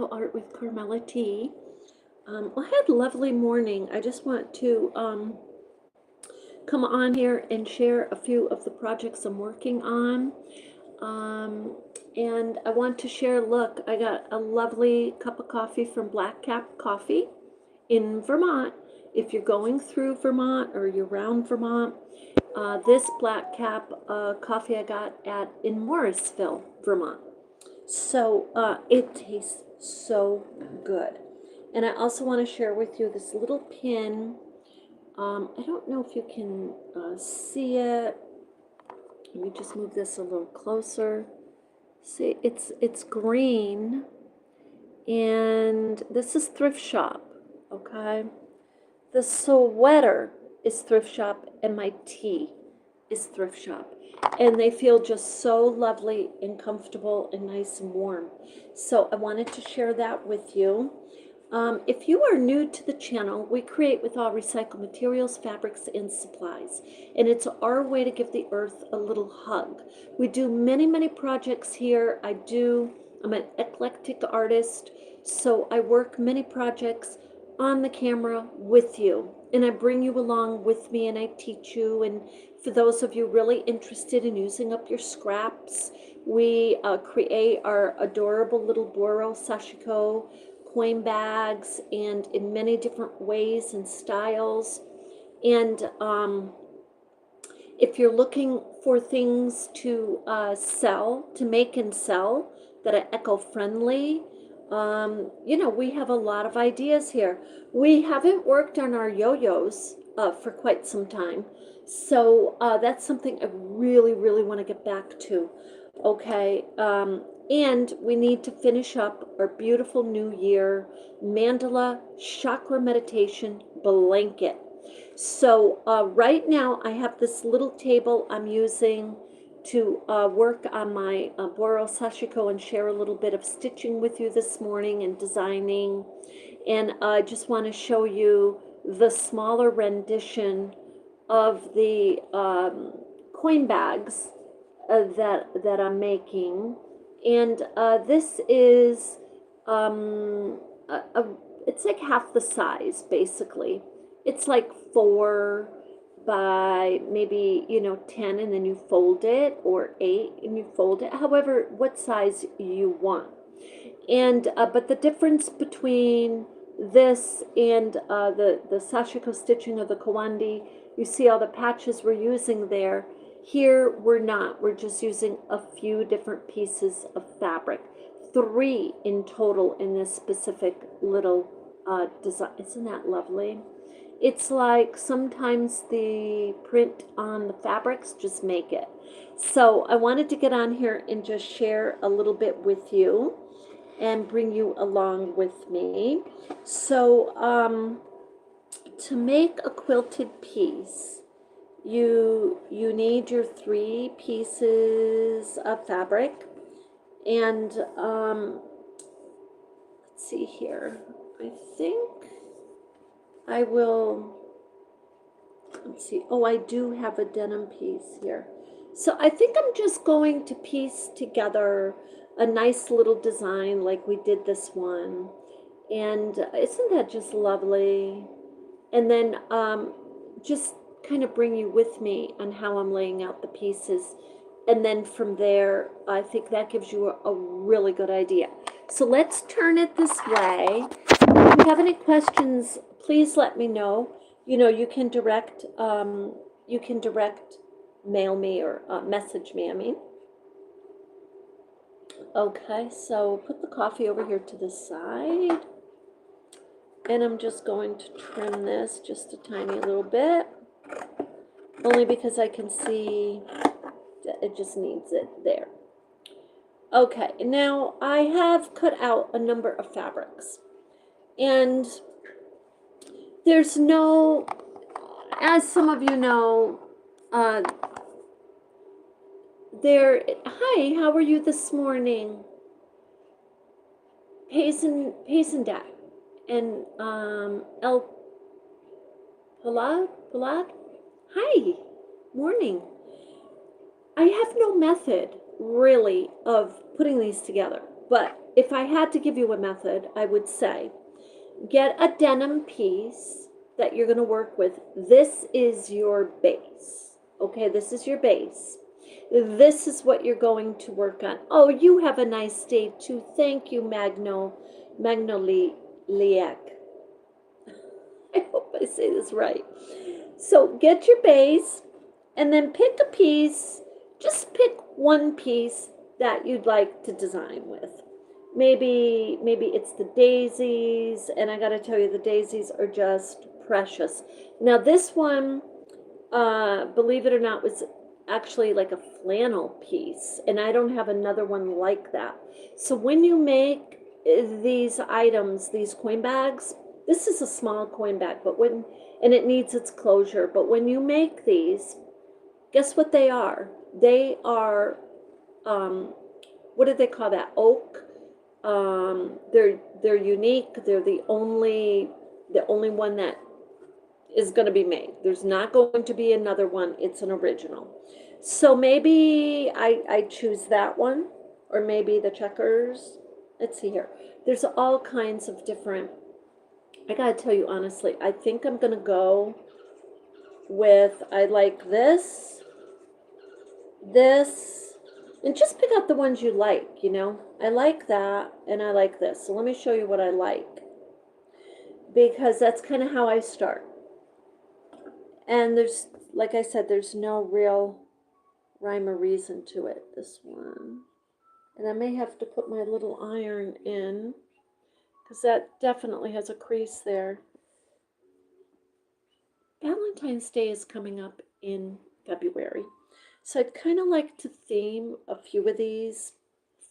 Eco Art with Carmella-T. I had a lovely morning. I just want to come on here and share a few of the projects I'm working on. And I want to share, look, I got a lovely cup of coffee from Black Cap Coffee in Vermont. If you're going through Vermont or you're around Vermont, this Black Cap coffee I got in Morrisville, Vermont. So it tastes so good. And I also want to share with you this little pin. I don't know if you can see it. Let me just move this a little closer. See, it's green, and this is thrift shop, okay? The sweater is thrift shop, and my tea is thrift shop. And they feel just so lovely and comfortable and nice and warm. So I wanted to share that with you. If you are new to the channel, we create with all recycled materials, fabrics, and supplies. And it's our way to give the earth a little hug. We do many, many projects here. I'm an eclectic artist, so I work many projects on the camera with you. And I bring you along with me and I teach you. And for those of you really interested in using up your scraps, we create our adorable little Boro sashiko coin bags, and in many different ways and styles. And if you're looking for things to make and sell that are eco-friendly, we have a lot of ideas here. We haven't worked on our yo-yos for quite some time, so that's something I really, really want to get back to. Okay, and we need to finish up our beautiful New Year mandala chakra meditation blanket. So right now I have this little table I'm using to work on my Boro sashiko and share a little bit of stitching with you this morning and designing. And I just want to show you the smaller rendition of the coin bags that I'm making. And this is it's like half the size, basically. It's like 4 by maybe 10, and then you fold it, or 8 and you fold it, however, what size you want. And but the difference between this and the sashiko stitching of the kawandi, you see all the patches we're using there. Here we're not. We're just using a few different pieces of fabric. 3 in total in this specific little design. Isn't that lovely? It's like sometimes the print on the fabrics just make it. So I wanted to get on here and just share a little bit with you and bring you along with me. So to make a quilted piece, you need your 3 pieces of fabric, and let's see here. I think I will, let's see. Oh, I do have a denim piece here. So I think I'm just going to piece together a nice little design like we did this one. And isn't that just lovely? And then just kind of bring you with me on how I'm laying out the pieces, and then from there I think that gives you a really good idea. So let's turn it this way. If you have any questions, please let me know. You can direct mail me or message me, I mean. Okay, so put the coffee over here to the side, and I'm just going to trim this just a tiny little bit, only because I can see that it just needs it there. Okay, now I have cut out a number of fabrics, and there's no, as some of you know, hi, how are you this morning? Paysendak and El Palad? Hi, morning. I have no method really of putting these together, but if I had to give you a method, I would say get a denim piece that you're going to work with. This is your base. Okay, this is your base. This is what you're going to work on. Oh, you have a nice day too. Thank you, Magnoliac. I hope I say this right. So get your base and then pick a piece. Just pick one piece that you'd like to design with. Maybe it's the daisies, and I gotta tell you, the daisies are just precious. Now this one, believe it or not, was actually like a flannel piece, and I don't have another one like that. So when you make these items, these coin bags, this is a small coin bag, and it needs its closure. But when you make these, guess what they are? They are, what do they call that? Oak. They're unique. They're the only one that is going to be made. There's not going to be another one. It's an original. So maybe I choose that one, or maybe the checkers. Let's see here. There's all kinds of different. I gotta tell you honestly, I think I'm gonna go with, I like this, and just pick out the ones you like, you know. I like that, and I like this. So let me show you what I like, because that's kind of how I start. And there's, like I said, there's no real rhyme or reason to it, this one. And I may have to put my little iron in, because that definitely has a crease there. Valentine's Day is coming up in February. So I'd kind of like to theme a few of these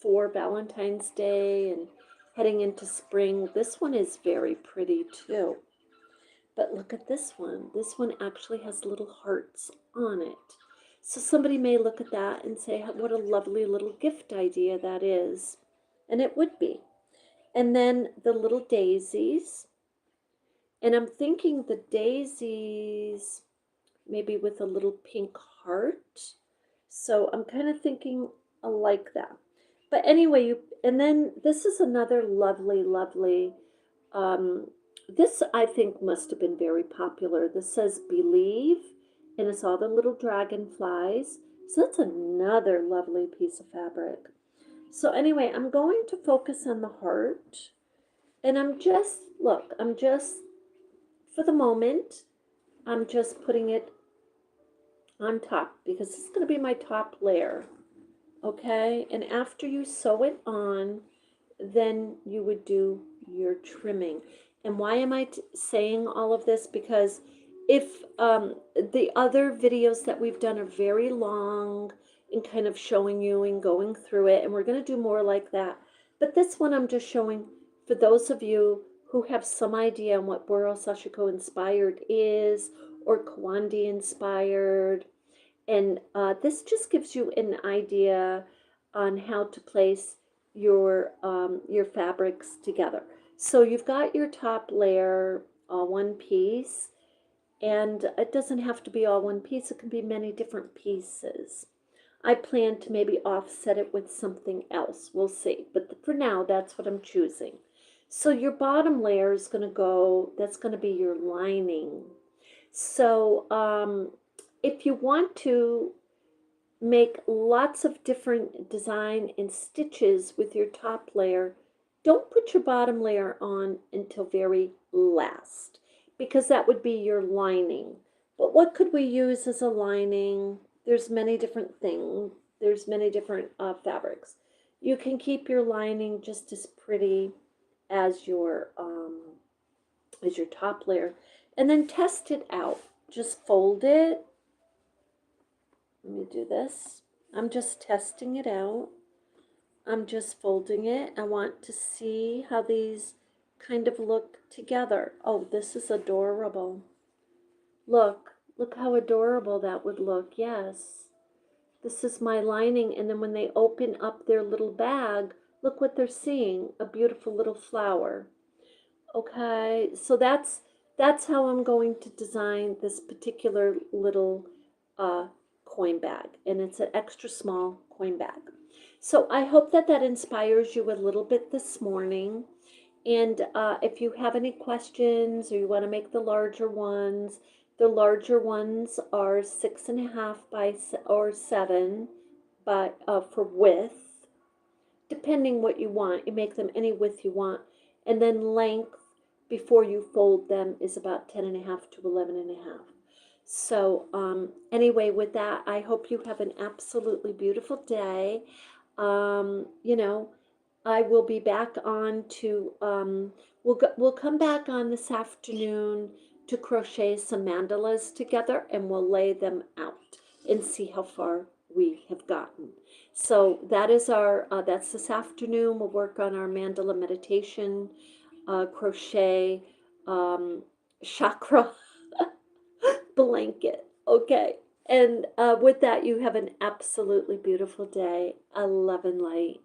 for Valentine's Day and heading into spring. This one is very pretty too. But look at this one. This one actually has little hearts on it. So somebody may look at that and say, what a lovely little gift idea that is. And it would be. And then the little daisies. And I'm thinking the daisies maybe with a little pink heart. So I'm kind of thinking like that. But anyway, and then this is another lovely, lovely, this I think must have been very popular. This says Believe, and it's all the little dragonflies. So that's another lovely piece of fabric. So anyway, I'm going to focus on the heart. And for the moment, I'm just putting it on top, because it's going to be my top layer. Okay, and after you sew it on, then you would do your trimming. And why am I saying all of this? Because if the other videos that we've done are very long and kind of showing you and going through it, and we're going to do more like that. But this one I'm just showing for those of you who have some idea on what Boro Sashiko inspired is, or Kawandi inspired. And this just gives you an idea on how to place your fabrics together. So you've got your top layer, all one piece, and it doesn't have to be all one piece. It can be many different pieces. I plan to maybe offset it with something else. We'll see. But for now, that's what I'm choosing. So your bottom layer is going to go, that's going to be your lining. So if you want to make lots of different design and stitches with your top layer, don't put your bottom layer on until very last, because that would be your lining. But what could we use as a lining? There's many different things. There's many different fabrics. You can keep your lining just as pretty as your top layer, and then test it out. Just fold it. Let me do this. I'm just testing it out. I'm just folding it. I want to see how these kind of look together. Oh, this is adorable. Look how adorable that would look. Yes. This is my lining, and then when they open up their little bag, look what they're seeing, a beautiful little flower. Okay, so that's how I'm going to design this particular little coin bag, and it's an extra small coin bag. So I hope that that inspires you a little bit this morning. And if you have any questions or you want to make the larger ones are 6.5 by or 7 by for width, depending what you want. You make them any width you want. And then length before you fold them is about 10.5 to 11.5. So anyway, with that, I hope you have an absolutely beautiful day. You know, I will be back on to we'll come back on this afternoon to crochet some mandalas together, and we'll lay them out and see how far we have gotten. So that is our that's this afternoon. We'll work on our mandala meditation, crochet, chakra blanket. Okay. And with that, you have an absolutely beautiful day. I love and light.